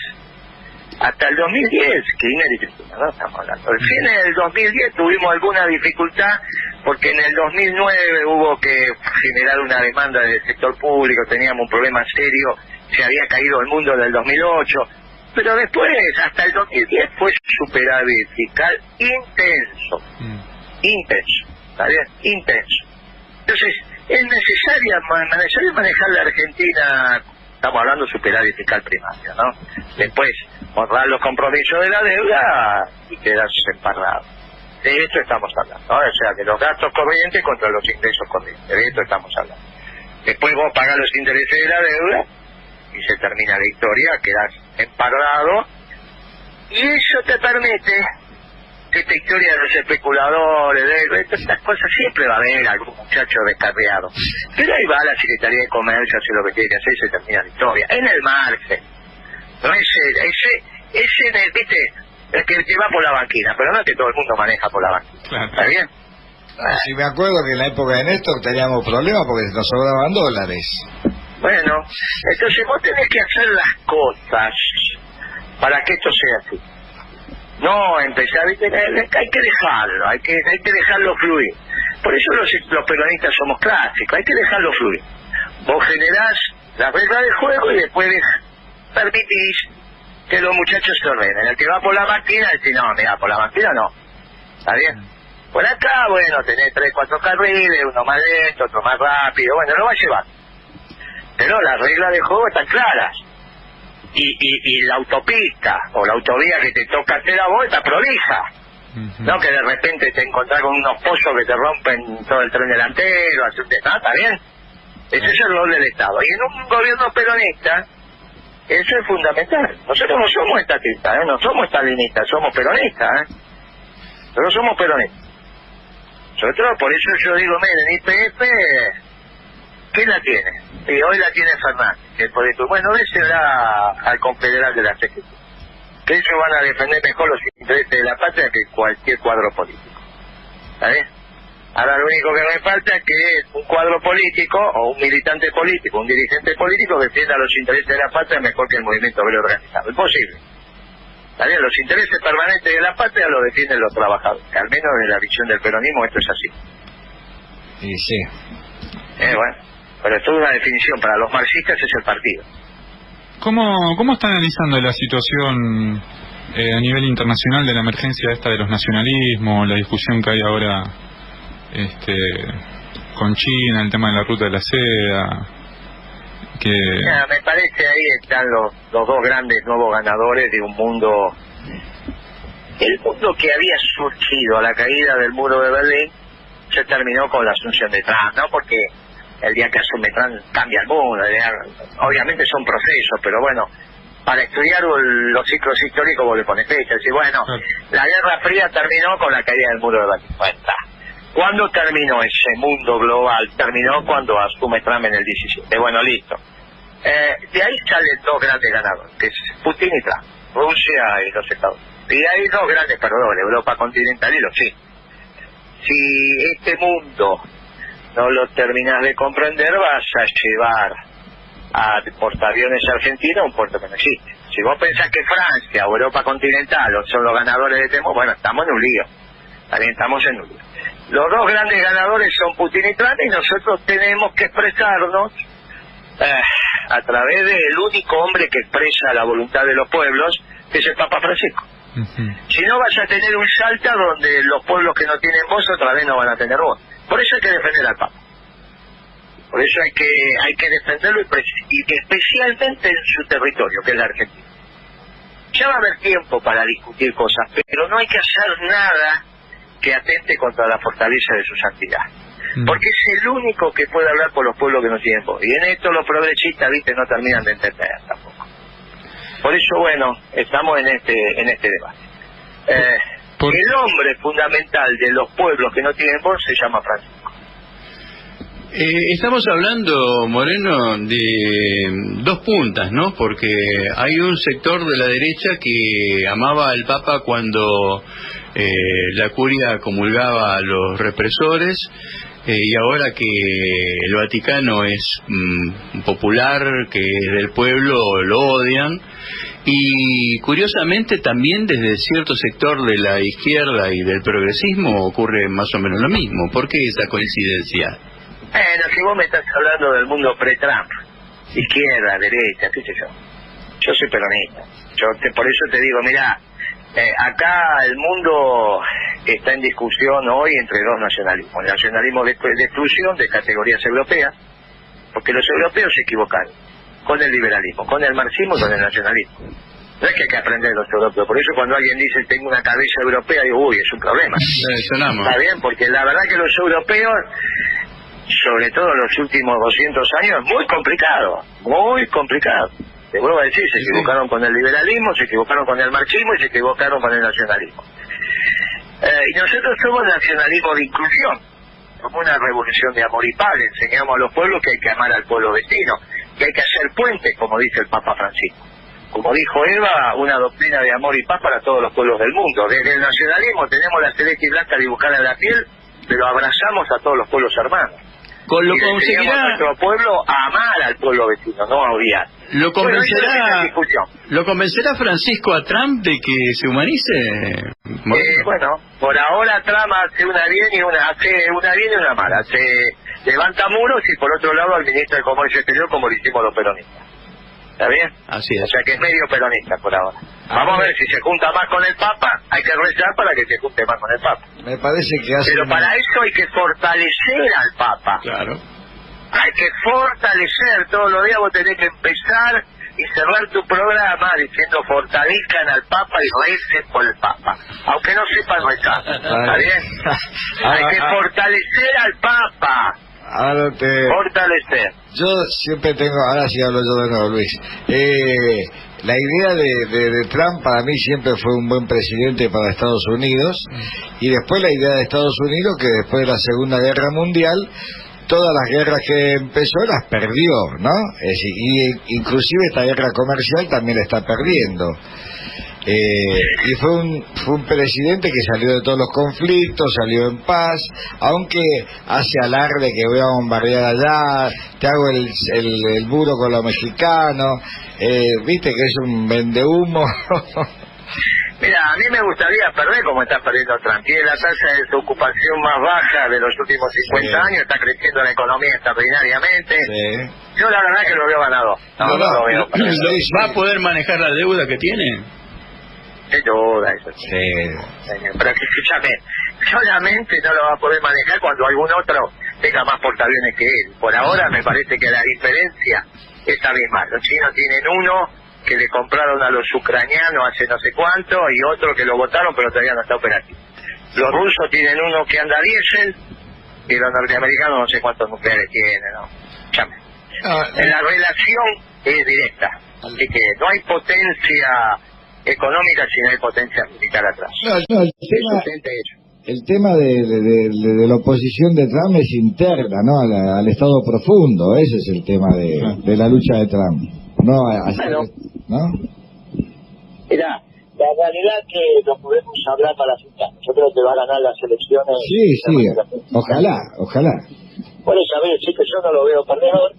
Hasta el 2010, Kirchner y Cristina, ¿no? Estamos hablando. Al fin del 2010 tuvimos alguna dificultad porque en el 2009 hubo que generar una demanda del sector público, teníamos un problema serio, se había caído el mundo del 2008, pero después, hasta el 2010 fue superávit fiscal intenso, ¿está bien? Intenso. Entonces, es necesario manejar la Argentina, estamos hablando de superávit fiscal primario, ¿no? Después, honrar los compromisos de la deuda y quedarse emparrado. De esto estamos hablando, ¿no? O sea, de los gastos corrientes contra los ingresos corrientes, de esto estamos hablando. Después vos pagás los intereses de la deuda y se termina la historia, quedás emparrado, y eso te permite que esta historia de los especuladores, de estas cosas, siempre va a haber algún muchacho descarriado, pero ahí va la Secretaría de Comercio, hace lo que tiene que hacer y se termina la historia, en el margen, no ese en el, viste, el que va por la banquina, pero no es que todo el mundo maneja por la banquina, claro. ¿Está bien? Si me acuerdo que en la época de Néstor teníamos problemas porque nos sobraban dólares. Bueno, entonces vos tenés que hacer las cosas para que esto sea así. No empezar, hay que dejarlo fluir. Por eso los peronistas somos clásicos, hay que dejarlo fluir. Vos generás la regla del juego y después permitís que los muchachos se ordenen. El que va por la máquina dice, no, mira, por la máquina no. ¿Está bien? Por acá, bueno, tenés 3, 4 carriles, uno más lento, otro más rápido, bueno, lo va a llevar. Pero las reglas de juego están claras. Y la autopista o la autovía que te toca hacer a vos está prolija. No que de repente te encontrás con unos pozos que te rompen todo el tren delantero, ¿está bien? Ese es el rol del Estado. Y en un gobierno peronista, eso es fundamental. Nosotros no somos estatistas, no somos estalinistas, somos peronistas. Nosotros somos peronistas. Nosotros, por eso yo digo, miren, IPF, ¿quién la tiene? Y hoy la tiene Fernández, el político. Bueno, désela al confederal de la CGT. Que ellos van a defender mejor los intereses de la patria que cualquier cuadro político. ¿Sabes? Ahora lo único que me falta es que un cuadro político, o un militante político, un dirigente político defienda los intereses de la patria mejor que el movimiento obrero organizado. Imposible. ¿Está bien? Los intereses permanentes de la patria los defienden los trabajadores. Al menos en la visión del peronismo esto es así. Y sí. Bueno, pero esto es una definición. Para los marxistas es el partido. ¿Cómo está analizando la situación a nivel internacional de la emergencia esta de los nacionalismos, la discusión que hay ahora con China, el tema de la ruta de la seda, que... me parece ahí están los dos grandes nuevos ganadores de un mundo, el mundo que había surgido a la caída del muro de Berlín, se terminó con la asunción de Trump, ¿no? Porque el día que asume Trump cambia el mundo, obviamente son procesos, pero bueno, para estudiar los ciclos históricos vos le pones fecha, y bueno, la Guerra Fría terminó con la caída del muro de Berlín. Bueno, está. ¿Cuándo terminó ese mundo global? Terminó cuando asume Trump en el 17. Bueno, listo. De ahí salen dos grandes ganadores, que es Putin y Trump, Rusia y los Estados Unidos. Y hay dos grandes perdedores, Europa continental y los chinos. Si este mundo no lo terminas de comprender, vas a llevar a portaaviones argentinos a un puerto que no existe. Si vos pensás que Francia o Europa continental son los ganadores de este mundo, bueno, estamos en un lío. También estamos en un lío. Los dos grandes ganadores son Putin y Trump, y nosotros tenemos que expresarnos a través del único hombre que expresa la voluntad de los pueblos, que es el Papa Francisco. Si no, vas a tener un Salta donde los pueblos que no tienen voz otra vez no van a tener voz. Por eso hay que defender al Papa. Por eso hay que defenderlo, y especialmente en su territorio, que es la Argentina. Ya va a haber tiempo para discutir cosas, pero no hay que hacer nada que atente contra la fortaleza de su santidad. Porque es el único que puede hablar por los pueblos que no tienen voz. Y en esto los progresistas, no terminan de entender tampoco. Por eso, bueno, estamos en este debate. El hombre fundamental de los pueblos que no tienen voz se llama Francisco. Estamos hablando, Moreno, de dos puntas, ¿no? Porque hay un sector de la derecha que amaba al Papa cuando la curia comulgaba a los represores, y ahora que el Vaticano es popular, que es del pueblo, lo odian. Y curiosamente también desde cierto sector de la izquierda y del progresismo ocurre más o menos lo mismo. ¿Por qué esa coincidencia? Si vos me estás hablando del mundo pre-Trump, izquierda, derecha, qué sé yo. Yo soy peronista. Por eso te digo, mirá, acá el mundo está en discusión hoy entre dos nacionalismos. El nacionalismo de exclusión de categorías europeas, porque los europeos se equivocaron con el liberalismo, con el marxismo y con el nacionalismo. No es que hay que aprender de los europeos. Por eso cuando alguien dice tengo una cabeza europea, digo, uy, es un problema. Está bien, porque la verdad que los europeos, sobre todo en los últimos 200 años, es muy complicado, muy complicado. Te vuelvo a decir, se equivocaron con el liberalismo, se equivocaron con el marxismo y se equivocaron con el nacionalismo. Y nosotros somos nacionalismo de inclusión, como una revolución de amor y paz. Le enseñamos a los pueblos que hay que amar al pueblo vecino, que hay que hacer puentes, como dice el Papa Francisco. Como dijo Eva, una doctrina de amor y paz para todos los pueblos del mundo. Desde el nacionalismo tenemos la celeste y blanca dibujada en la piel, pero abrazamos a todos los pueblos hermanos. Con lo y conseguirá a nuestro pueblo a amar al pueblo vecino, no a odiar. ¿Lo convencerá Francisco a Trump de que se humanice? Bueno, por ahora Trump hace una bien y una mala. Se levanta muros y por otro lado administra el comercio exterior como lo hicimos los peronistas. ¿Está bien? Así es. O sea que es medio peronista por ahora. Vamos a ver si se junta más con el Papa. Hay que rezar para que se junte más con el Papa. Me parece que hace... Pero para eso hay que fortalecer al Papa. Claro. Hay que fortalecer. Todos los días vos tenés que empezar y cerrar tu programa diciendo fortalezcan al Papa y recen por el Papa. Aunque no sepan rezar. ¿Está bien? Hay que fortalecer al Papa. Fortalecer. Yo siempre tengo, ahora sí hablo yo de nuevo, Luis. La idea de Trump para mí siempre fue un buen presidente para Estados Unidos, y después la idea de Estados Unidos, que después de la Segunda Guerra Mundial, todas las guerras que empezó las perdió, ¿no? Y inclusive esta guerra comercial también la está perdiendo. Y fue un presidente que salió de todos los conflictos, salió en paz, aunque hace alarde que voy a bombardear allá, te hago el muro con los mexicanos, viste que es un vendehumo. Mira, a mí me gustaría perder como está perdiendo Trump. Tiene la tasa de desocupación más baja de los últimos 50 años, está creciendo la economía extraordinariamente. Yo la verdad que lo veo ganado. No lo veo. ¿Va a poder manejar la deuda que tiene? Sin duda, eso sí. Pero que escúchame, solamente no lo va a poder manejar cuando algún otro tenga más portaaviones que él. Por ahora me parece que la diferencia es abismal. Los chinos tienen uno que le compraron a los ucranianos hace no sé cuánto y otro que lo votaron pero todavía no está operativo. Los rusos tienen uno que anda diésel y los norteamericanos no sé cuántos nucleares tienen, ¿no? Chame. La relación es directa, así que no hay potencia económica si no hay potencia militar atrás. El tema de la oposición de Trump es interna, ¿no? Al Estado profundo, ese es el tema de la lucha de Trump. No, ¿no? Mirá, la realidad es que lo podemos hablar para final. Yo creo que va a ganar las elecciones. Sí, ojalá. Por eso, a ver, sí que yo no lo veo perdedor.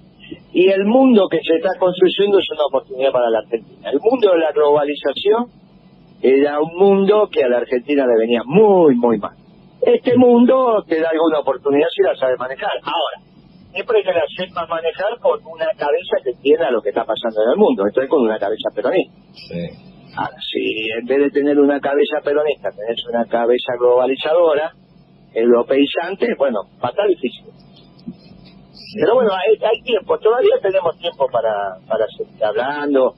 Y el mundo que se está construyendo es una oportunidad para la Argentina. El mundo de la globalización era un mundo que a la Argentina le venía muy, muy mal. Este mundo te da alguna oportunidad si la sabes manejar. Ahora, siempre que la sepas manejar con una cabeza que entienda lo que está pasando en el mundo. Esto es con una cabeza peronista. Sí. Ahora, si en vez de tener una cabeza peronista tenés una cabeza globalizadora, europeizante, bueno, va a estar difícil. Pero bueno, hay tiempo, todavía tenemos tiempo para seguir hablando.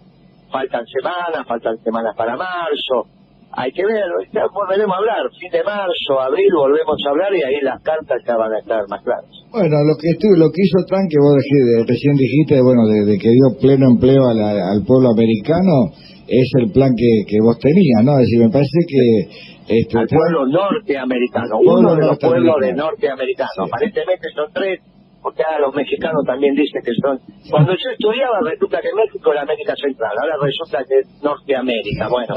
Faltan semanas para marzo. Hay que ver, volveremos a hablar, fin de marzo, abril, volvemos a hablar y ahí las cartas ya van a estar más claras. Bueno, lo que hizo Trump, que vos recién dijiste, bueno, de que dio pleno empleo al pueblo americano, es el plan que vos tenías, ¿no? Es decir, me parece que... al pueblo norteamericano, uno de los pueblos de norteamericano, sí. Aparentemente son tres, porque ahora los mexicanos también dicen que son... Cuando yo estudiaba resulta que México era América Central, ahora resulta que es Norteamérica, bueno,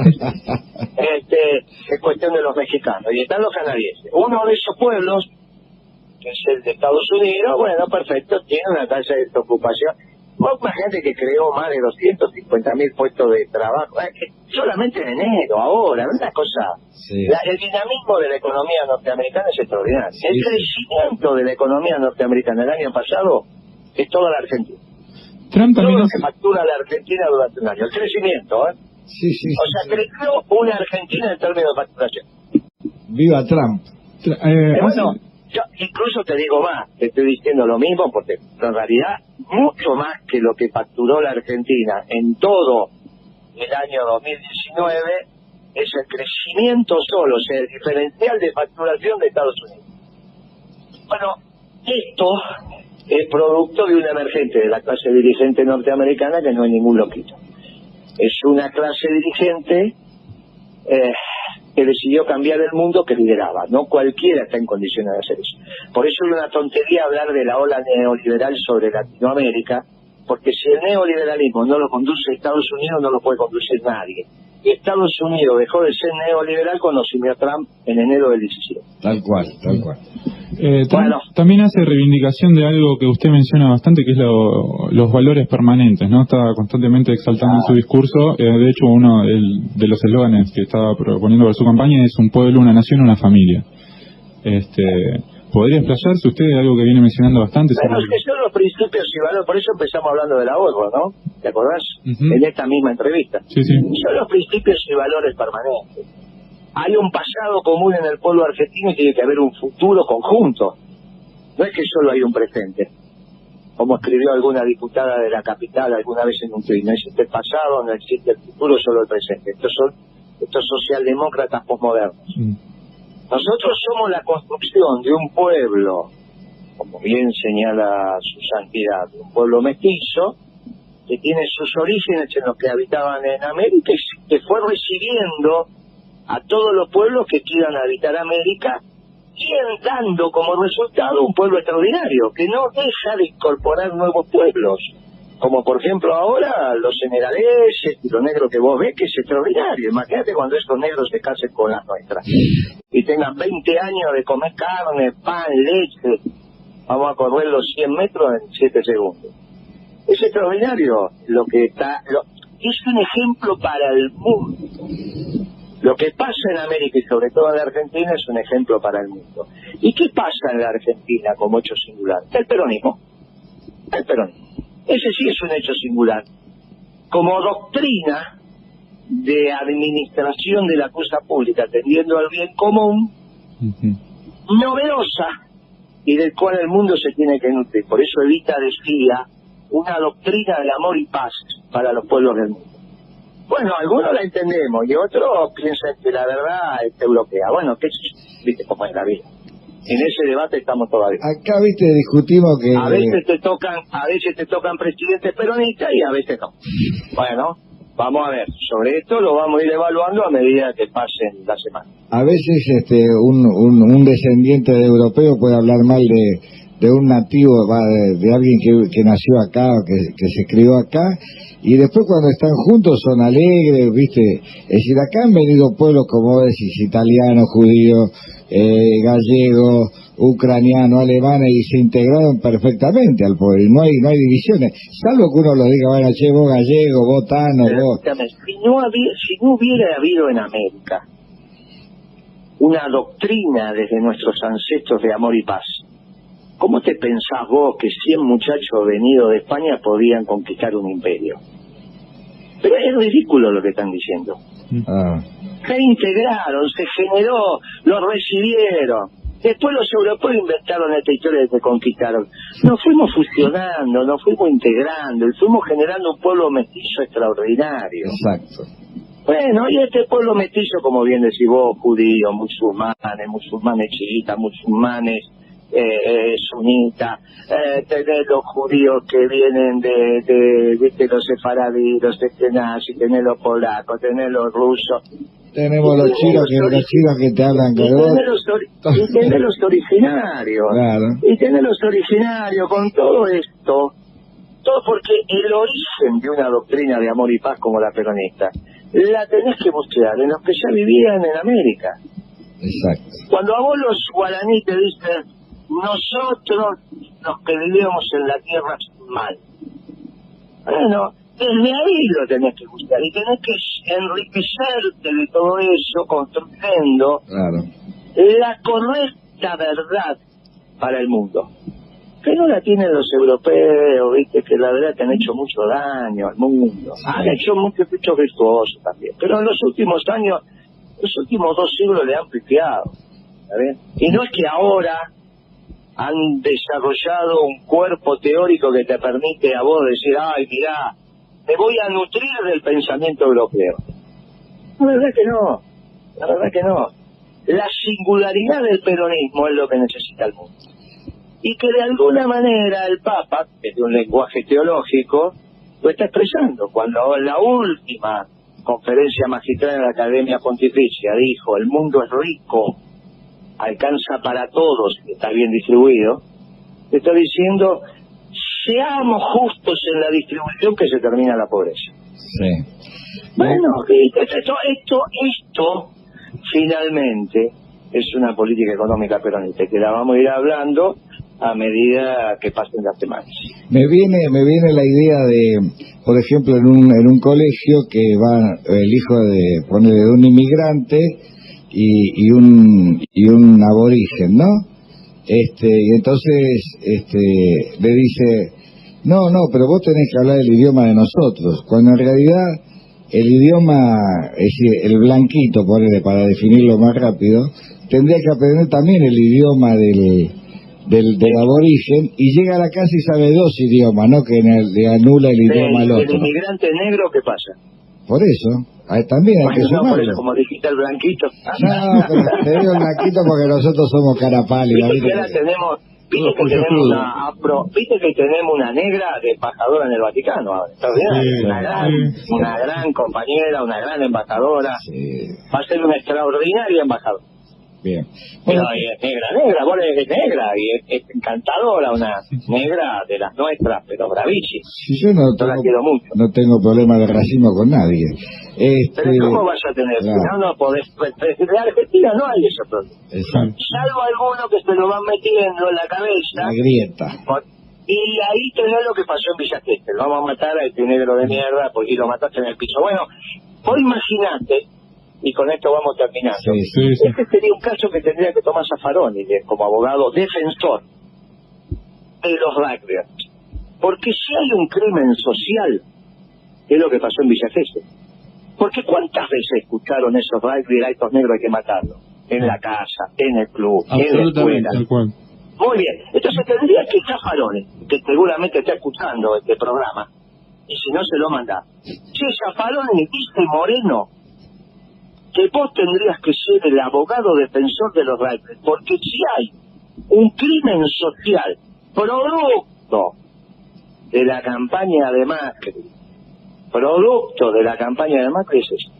es cuestión de los mexicanos, y están los canadienses. Uno de esos pueblos, que es el de Estados Unidos, bueno, perfecto, tiene una tasa de desocupación. Más gente que creó más de 250.000 puestos de trabajo, solamente en enero, ahora, una cosa... Sí. El dinamismo de la economía norteamericana es extraordinario. Sí. El crecimiento de la economía norteamericana el año pasado es toda la Argentina. Trump todo también lo que factura la Argentina durante un año. El crecimiento, ¿eh? Sí. O sea, creció una Argentina en términos de facturación. ¡Viva Trump! Bueno, yo incluso te digo más, te estoy diciendo lo mismo, porque en realidad mucho más que lo que facturó la Argentina en todo el año 2019 es el crecimiento solo, o sea, el diferencial de facturación de Estados Unidos. Bueno, esto es producto de un emergente de la clase dirigente norteamericana que no es ningún loquito. Es una clase dirigente que decidió cambiar el mundo que lideraba. No cualquiera está en condiciones de hacer eso. Por eso es una tontería hablar de la ola neoliberal sobre Latinoamérica, porque si el neoliberalismo no lo conduce Estados Unidos, no lo puede conducir nadie. Y Estados Unidos dejó de ser neoliberal cuando asumió Trump en enero del 17. Tal cual. Trump también hace reivindicación de algo que usted menciona bastante, que es los valores permanentes, ¿no? Está constantemente exaltando en su discurso. De hecho, uno de los eslóganes que estaba proponiendo para su campaña es un pueblo, una nación, una familia. ¿Podría explayarse usted de algo que viene mencionando bastante? Bueno, que son los principios y valores, por eso empezamos hablando de la ONU, ¿no? ¿Te acordás? En esta misma entrevista. Sí. Son los principios y valores permanentes. Hay un pasado común en el pueblo argentino y tiene que haber un futuro conjunto. No es que solo hay un presente. Como escribió alguna diputada de la capital alguna vez en un tweet, no existe el pasado, no existe el futuro, solo el presente. Estos socialdemócratas posmodernos. Nosotros somos la construcción de un pueblo, como bien señala su santidad, un pueblo mestizo, que tiene sus orígenes en los que habitaban en América y que fue recibiendo a todos los pueblos que quieran habitar América y dando como resultado un pueblo extraordinario, que no deja de incorporar nuevos pueblos. Como por ejemplo ahora los senegaleses y los negros que vos ves, que es extraordinario. Imagínate cuando estos negros se casen con las nuestras y tengan 20 años de comer carne, pan, leche. Vamos a correr los 100 metros en 7 segundos. Es extraordinario lo que está... es un ejemplo para el mundo. Lo que pasa en América y sobre todo en la Argentina es un ejemplo para el mundo. ¿Y qué pasa en la Argentina como hecho singular? El peronismo. Ese sí es un hecho singular. Como doctrina, de administración de la cosa pública, atendiendo al bien común, novedosa, y del cual el mundo se tiene que nutrir. Por eso Evita decía una doctrina del amor y paz para los pueblos del mundo. Bueno, algunos la entendemos y otros piensan que la verdad está europea. Bueno, que viste cómo es la vida. En ese debate estamos todavía. Acá, viste, discutimos que... A veces te tocan presidentes peronistas y a veces no. Bueno, vamos a ver. Sobre esto lo vamos a ir evaluando a medida que pasen la semana. A veces un descendiente de europeo puede hablar mal de un nativo, de alguien que nació acá o que se crió acá, y después cuando están juntos son alegres, ¿viste? Es decir, acá han venido pueblos, como vos decís, italianos, judíos, gallegos, ucranianos, alemanes, y se integraron perfectamente al pueblo, y no hay divisiones, salvo que uno lo diga, bueno, che, vos gallego, vos tano, vos... Si no hubiera habido en América una doctrina desde nuestros ancestros de amor y paz, ¿cómo te pensás vos que 100 muchachos venidos de España podían conquistar un imperio? Pero es ridículo lo que están diciendo. Se integraron, se generó, los recibieron. Después los europeos inventaron esta historia de que conquistaron. Nos fuimos fusionando, nos fuimos integrando y fuimos generando un pueblo mestizo extraordinario. Exacto. Bueno, y este pueblo mestizo, como bien decís vos, judíos, musulmanes chiitas, musulmanes sunitas, tenés los judíos que vienen de los sefaradíes, los nazis, tenés los polacos, tenés los rusos. Tenemos los chinos que te hablan con vos. Y tenés los originarios. Claro. Y tenés los originarios con todo esto. Todo porque el origen de una doctrina de amor y paz como la peronista la tenés que buscar en los que ya vivían en América. Exacto. Cuando a vos los guaraní te dicen, nosotros los que vivíamos en la tierra mal. Bueno, desde ahí lo tenés que buscar y tenés que enriquecerte de todo eso construyendo la correcta verdad para el mundo. Que no la tienen los europeos, viste, que la verdad que han hecho mucho daño al mundo. Han hecho mucho virtuoso también. Pero en los últimos años, los últimos 2 siglos le han pifiado. Y no es que ahora han desarrollado un cuerpo teórico que te permite a vos decir, ay, mirá, me voy a nutrir del pensamiento europeo. La verdad que no. La singularidad del peronismo es lo que necesita el mundo. Y que de alguna manera el Papa, desde un lenguaje teológico, lo está expresando. Cuando en la última conferencia magistral de la Academia Pontificia dijo, el mundo es rico, alcanza para todos, está bien distribuido, está diciendo, seamos justos en la distribución que se termina la pobreza. Sí. Bueno, esto finalmente es una política económica peronista que la vamos a ir hablando a medida que pasen las semanas. Me viene la idea de, por ejemplo, en un colegio que va el hijo de un inmigrante y un aborigen, ¿no? Y entonces le dice, no, pero vos tenés que hablar el idioma de nosotros, cuando en realidad el idioma, es decir, el blanquito, para definirlo más rápido, tendría que aprender también el idioma del aborigen, y llega a la casa y sabe 2 idiomas, ¿no? Que le anula el idioma al otro. ¿El inmigrante negro qué pasa? Por eso, también hay que sumarlo. Por eso, como dijiste el blanquito. No, pero te digo el blanquito porque nosotros somos cara pálida. Viste que ahora tenemos... Viste que tenemos una negra de embajadora en el Vaticano ahora. Sí, una gran compañera, una gran embajadora. Sí. Va a ser una extraordinaria embajadora. Bien. Bueno, y es negra, vos es negra y es encantadora, una negra de las nuestras, pero bravísima. Si yo no la quiero mucho. No tengo problema de racismo con nadie. Pero ¿cómo vas a tener? Claro. No podés. De Argentina no hay ese problema. Exacto. Salvo alguno que se lo van metiendo en la cabeza. La grieta. Y ahí tenés lo que pasó en Villa Gesell. Vamos a matar a este negro de mierda porque lo mataste en el piso. Bueno, vos imaginate, y con esto vamos terminando. Sí. Este sería un caso que tendría que tomar Zaffaroni como abogado defensor de los rugbyers. Porque si hay un crimen social, es lo que pasó en Villa Gesell. Porque ¿cuántas veces escucharon esos rugby, a estos negros hay que matarlos? En la casa, en el club, en la escuela. Muy bien, entonces tendría que Zaffaroni, que seguramente está escuchando este programa, y si no se lo manda. Che, Zaffaroni, dice Moreno, que vos tendrías que ser el abogado defensor de los rugby, porque si hay un crimen social producto de la campaña de Macri, es eso.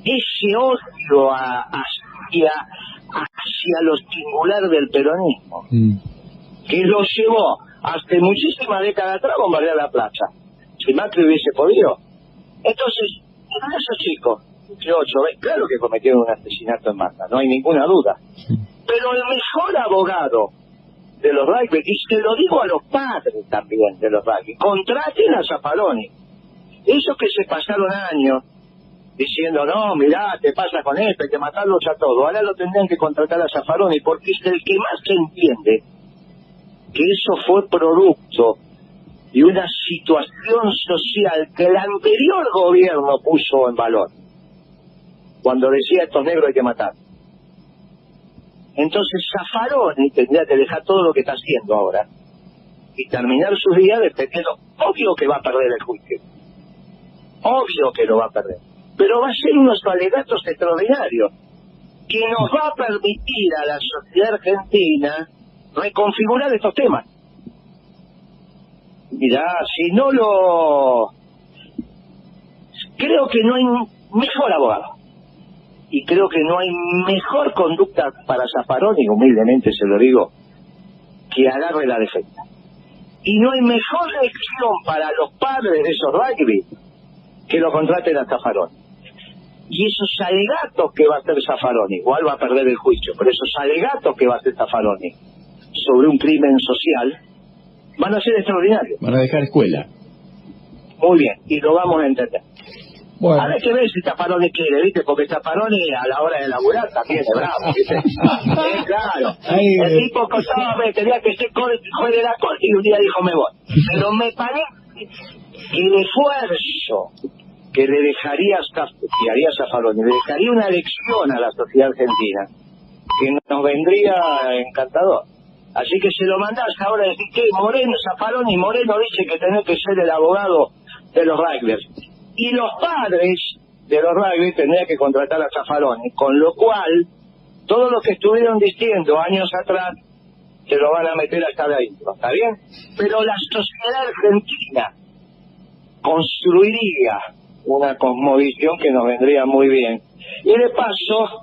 Ese odio hacia lo singular del peronismo, que lo llevó hasta muchísimas décadas atrás a bombardear la plaza. Si Macri hubiese podido. Entonces, esos chicos, entre 8, claro que cometieron un asesinato en masa, no hay ninguna duda. Pero el mejor abogado de los rugby, y se lo digo a los padres también de los rugby, contraten a Zaffaroni. Esos que se pasaron años diciendo, no, mirá, te pasa con esto, hay que matarlos a todos. Ahora lo tendrían que contratar a Zaffaroni, porque es el que más se entiende que eso fue producto de una situación social que el anterior gobierno puso en valor, cuando decía, estos negros hay que matar. Entonces Zaffaroni tendría que dejar todo lo que está haciendo ahora y terminar sus días defendiendo. Obvio que va a perder el juicio, obvio que lo va a perder, pero va a ser unos alegatos extraordinarios que nos va a permitir a la sociedad argentina reconfigurar estos temas. Mirá, si no lo... Creo que no hay mejor abogado, y creo que no hay mejor conducta para Zaffaroni, humildemente se lo digo, que agarre la defensa. Y no hay mejor lección para los padres de esos rugby que lo contraten a Zaffaroni. Y esos alegatos que va a hacer Zaffaroni, igual va a perder el juicio, pero esos alegatos que va a hacer Zaffaroni sobre un crimen social van a ser extraordinarios. Van a dejar escuela. Muy bien, y lo vamos a entender. Bueno. A ver qué ves si Zaffaroni quiere, ¿viste? Porque Zaffaroni a la hora de laburar también es bravo, ¿viste? Claro. El tipo costaba, tenía que ser juez de la corte y un día dijo, me voy. Pero me parece que el esfuerzo que le dejaría Zaffaroni, le dejaría una lección a la sociedad argentina que nos vendría encantador. Así que se lo mandás ahora a decir que Zaffaroni Moreno dice que tenés que ser el abogado de los rugbyers. Y los padres de los rugby tendrían que contratar a Zaffaroni, con lo cual, todos los que estuvieron diciendo años atrás, se lo van a meter hasta adentro, ¿está bien? Pero la sociedad argentina construiría una cosmovisión que nos vendría muy bien. Y de paso,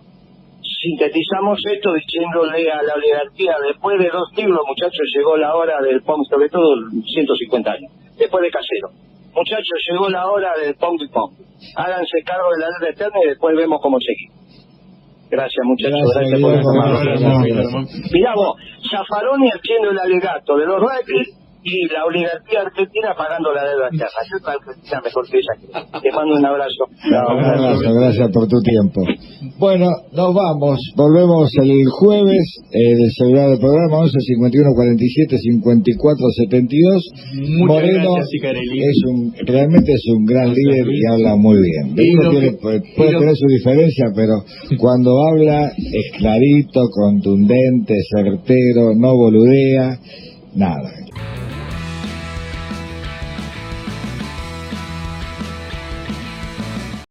sintetizamos esto diciéndole a la oligarquía, después de 2 siglos, muchachos, llegó la hora del POM, sobre todo 150 años, después de Casero. Muchachos, llegó la hora del pong y pong. Háganse cargo de la deuda eterna y después vemos cómo seguir. Gracias, muchachos. Gracias por llamarnos. Mirá vos, Zaffaroni haciendo el alegato de los rugby y la oligarquía argentina pagando la deuda eterna. Yo otra Argentina mejor que esa. Te mando un abrazo. Un abrazo, gracias por tu tiempo. Bueno, nos vamos. Volvemos el jueves. El celular del programa 11 51 47 54 72. Muchas Moreno gracias, realmente es un gran líder y habla muy bien. Puede tener su diferencia, pero cuando habla es clarito, contundente, certero, no boludea, nada.